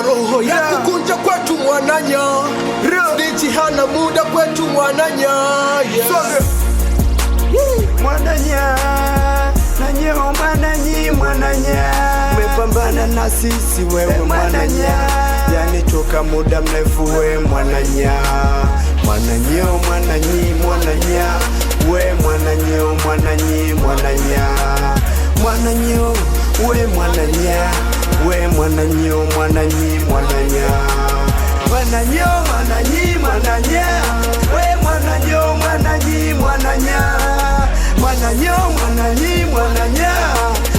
ana roho ya kukunja kwetu mwananya. Snitch hana muda kwetu mwananya. Mwananya, nanyo mwananyi mwananya, umepambana na sisi wewe mwananya, yani toka muda mrefu we mwananya. Mwananyo mwananyi mwananya, we mwananyo mwananyi mwananya. Mwananyo we mwananya, we mwananyo mwananyi mwananya. Mwananyo mwananyi mwananya, we mwananyo mwananyi mwananya. Mwananyo mwananyi mwananya,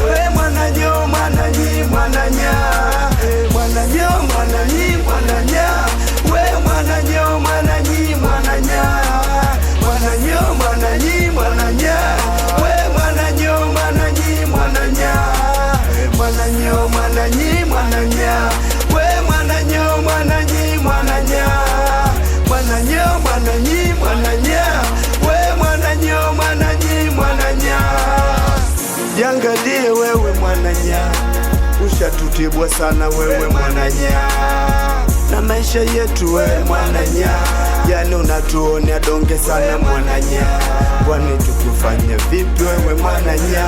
we mwananyo mwananyi mwananya. Mwananyo mwananyi mwananya, we mwananyo mwananyi mwananya. Mwananyo mwananyi mwananya, we mwananyo mwananyi mwananya. Mwananyo mwananyi mwananya, we mwananyo mwananyi mwananya. Mwananyo mwananyi mwananya, we mwananyo mwananyi mwananya. Jiangalie wewe mwananya, ushatutibwa sana wewe mwananya, na maisha yetu wewe mwananya, yani unatuonea donge sana mwananya. Kwani tukufanye vipi wewe mwananya,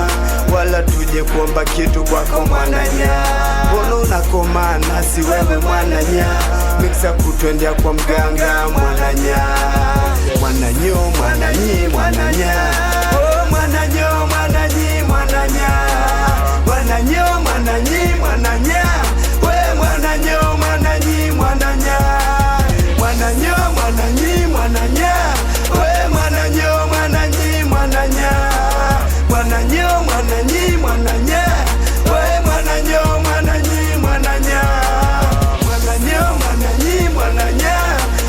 wala tuje kuomba kitu kwako mwananya. Mbona unakoma nasi wewe mwananya, miksa kutwendea kwa mganga mwananya. Mwananyo mwananyi mwananya, oh mwananyo mwananyi mwananya. Mwananyo mwananyi mwananya, we mwananyo mwananyi mwananya. Mwananyo mwananyi mwananya, we mwananyo mwananyi mwananya. Mwananyo mwananyi mwananya, we mwananyo mwananyi mwananya. Mwananyo mwananyi mwananya,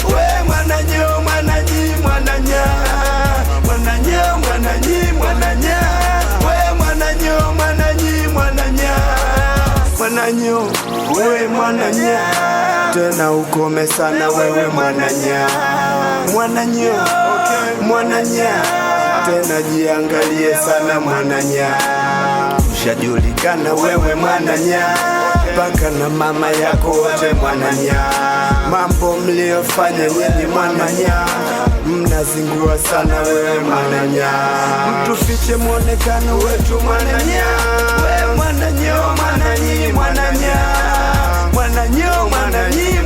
we mwananyo mwananyi mwananya. Mwananyo mwananyi mwananya, we mwananyo mwananyi mwananya. Mwananyo we mwananya, tena ukome sana wewe mwananya. Mwananyo mwananya, tena jiangalie sana mwananya. Ushajulikana wewe mwananya, paka na mama yako wote mwananya. Mambo mliofanya nyinyi mwananya, mnazingua sana wewe mwananya. Mtufiche mwonekano wetu mwananya, we mwananyo mwananyi mwananya. Mwananyo mwananyi